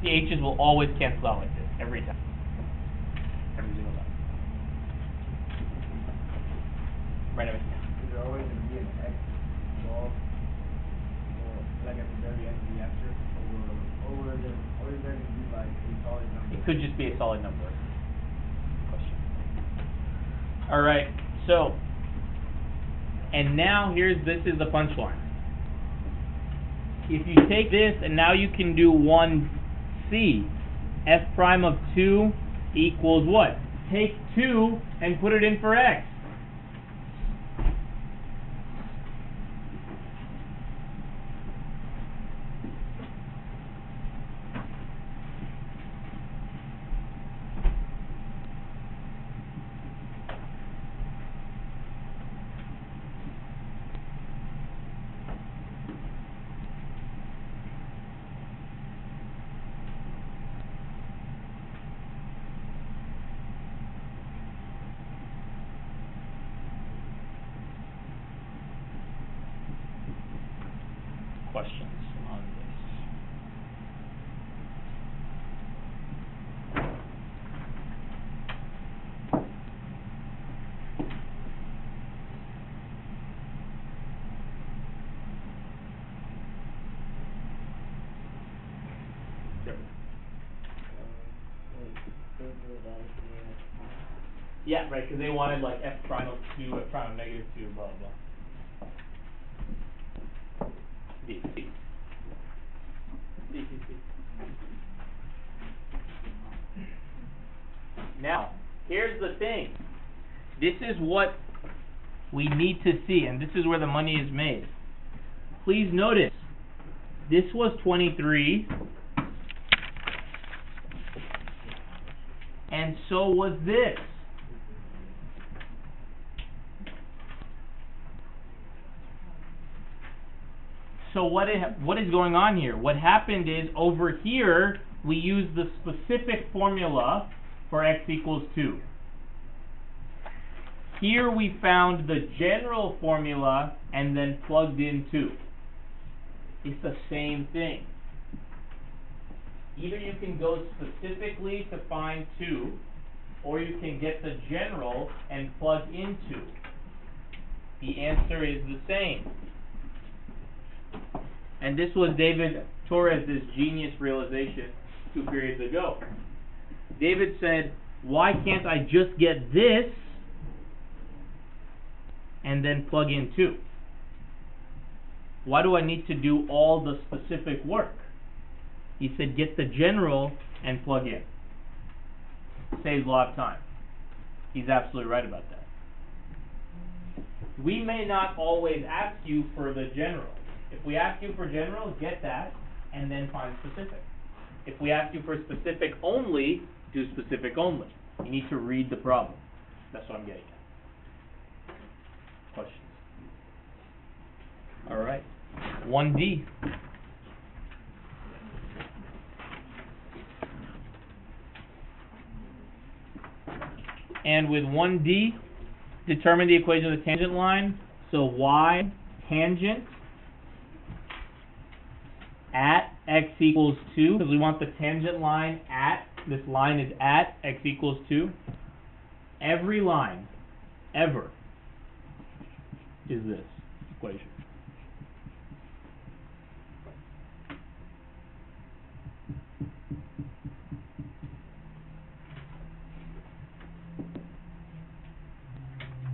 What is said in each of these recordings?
The h's will always cancel out like this, every time. Every single time. Right over here. Is there always going to be an x involved? Or like at the very end of the answer? Or is there going to be like a solid number? It could just be a solid number. Question. Alright, so, and now this is the punchline. If you take this and now you can do 1c, f prime of 2 equals what? Take 2 and put it in for x. Questions on this? Sure. Yeah, right, because they wanted like f prime of 2, f prime of negative 2, blah, blah. B. Now, here's the thing. This is what we need to see, and this is where the money is made. Please notice, this was 23, and so was this. So what is going on here? What happened is, over here, we used the specific formula for x equals 2. Here we found the general formula and then plugged in 2. It's the same thing. Either you can go specifically to find 2, or you can get the general and plug in 2. The answer is the same. And this was David Torres' genius realization 2 periods ago. David said, why can't I just get this and then plug in 2? Why do I need to do all the specific work? He said, get the general and plug in. Saves a lot of time. He's absolutely right about that. We may not always ask you for the general. If we ask you for general, get that, and then find specific. If we ask you for specific only, do specific only. You need to read the problem. That's what I'm getting at. Questions? All right. 1D. And with 1D, determine the equation of the tangent line. So y tangent at x equals 2, because we want the tangent line at, this line is at x equals 2. Every line, ever, is this equation.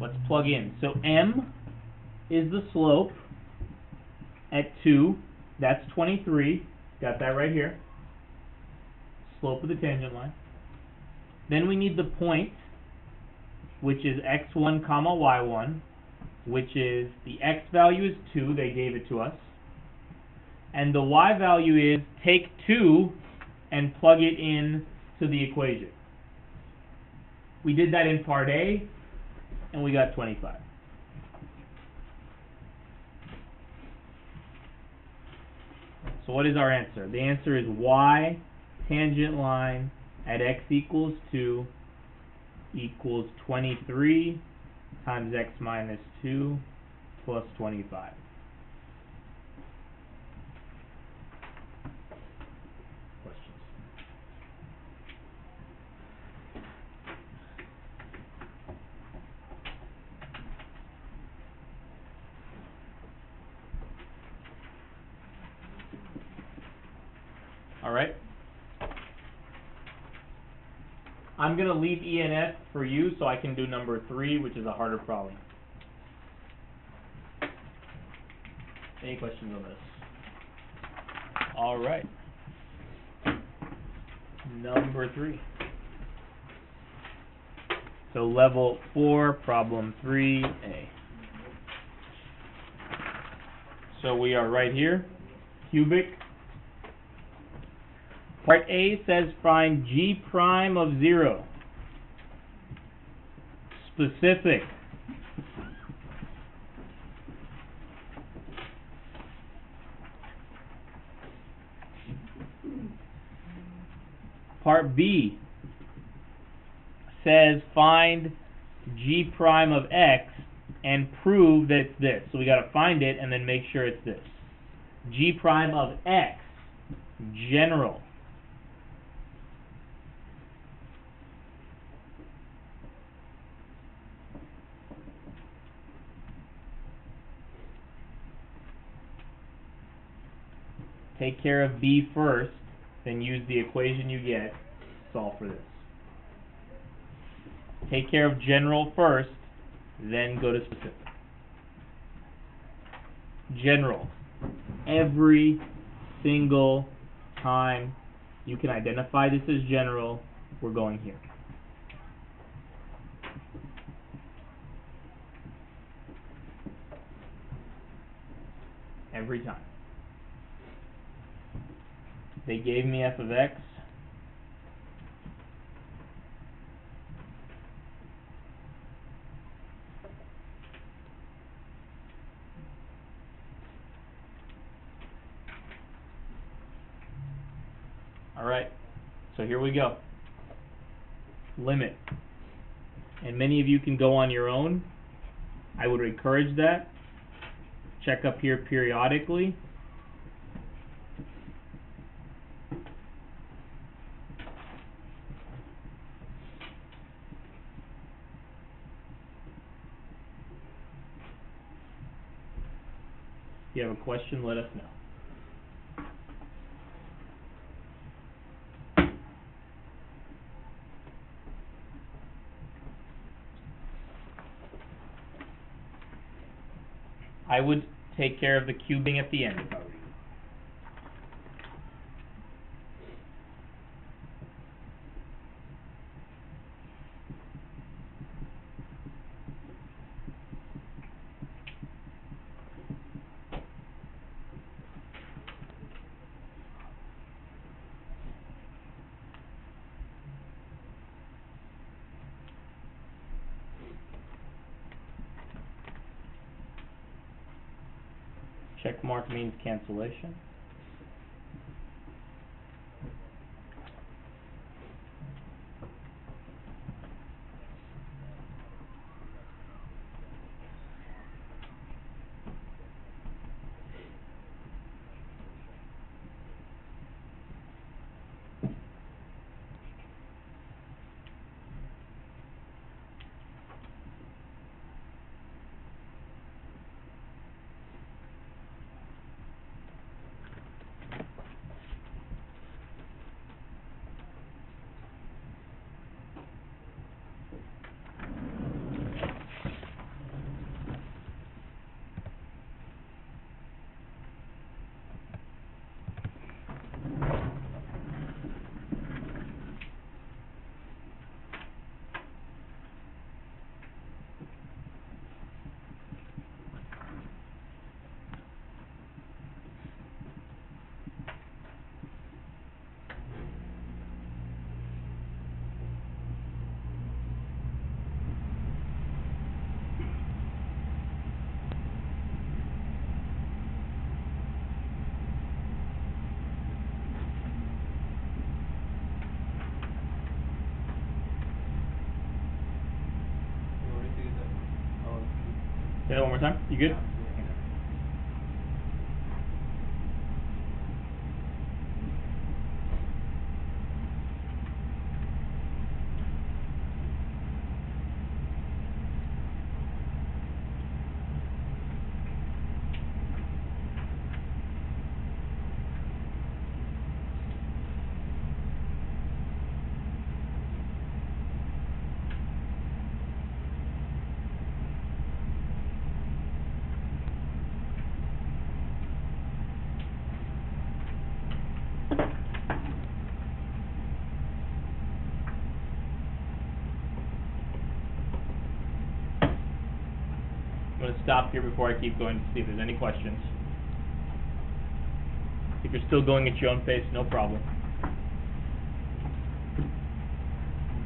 Let's plug in. So m is the slope at 2. That's 23. Got that right here. Slope of the tangent line. Then we need the point, which is x1 comma y1, which is the x value is 2. They gave it to us. And the y value is take 2 and plug it in to the equation. We did that in part A, and we got 25. So what is our answer? The answer is y tangent line at x equals 2 equals 23 times x minus 2 plus 25. Questions? Alright? I'm going to leave E and F for you so I can do number 3, which is a harder problem. Any questions on this? Alright. Number 3. So level 4, problem 3A. So we are right here, cubic. Part A says find G prime of 0. Specific. Part B says find G prime of X and prove that it's this. So we got to find it and then make sure it's this. G prime of X, general. Take care of B first, then use the equation you get to solve for this. Take care of general first, then go to specific. General. Every single time you can identify this as general, we're going here. Every time. They gave me f of x. Alright, so here we go. Limit. And many of you can go on your own. I would encourage that. Check up here periodically. If you have a question, let us know. I would take care of the cubing at the end if I were you. Check mark means cancellation. Say that one more time. You good? stop here before I keep going to see if there's any questions. If you're still going at your own pace, no problem.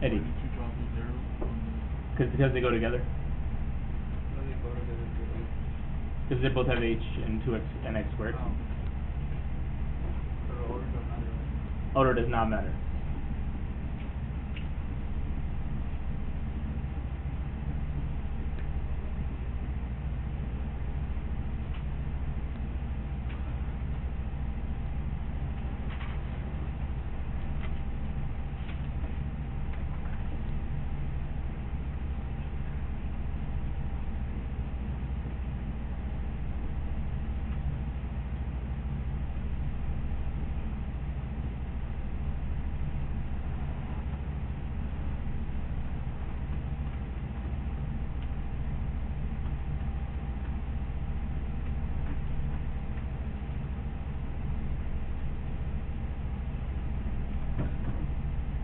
Eddie. Why did you drop those arrows on the... Because they go together. When they go together, Because they both have h and 2x and x squared. oh. So the order doesn't matter, right? Order does not matter.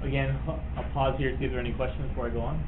Again, I'll pause here to see if there are any questions before I go on.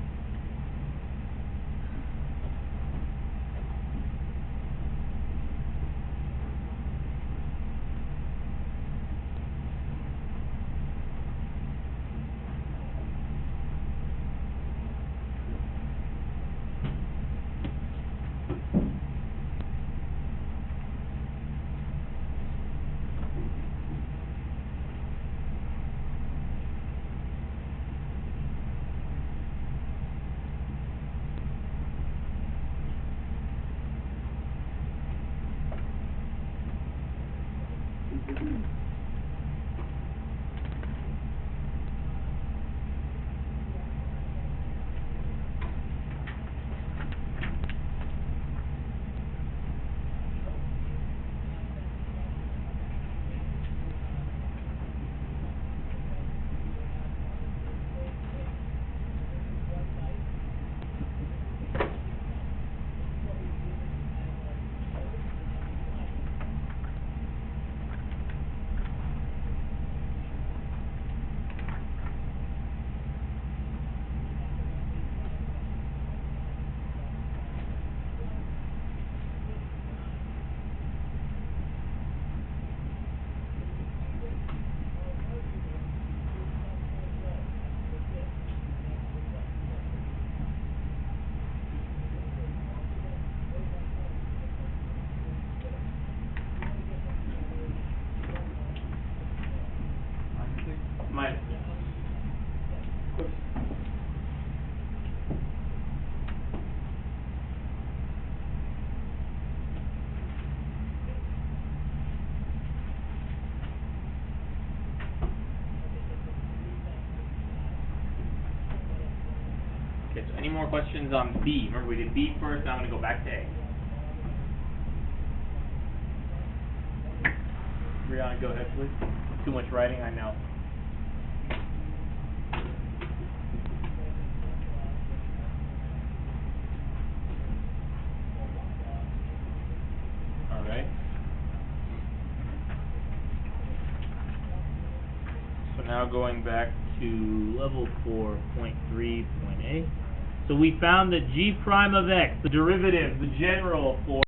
Minus 6. Okay, so any more questions on B? Remember we did B first, now I'm going to go back to A. Brianna, go ahead please. Too much writing, I know. Alright. So now going back to level 4.3, point A. So we found that g prime of x, the derivative, the general for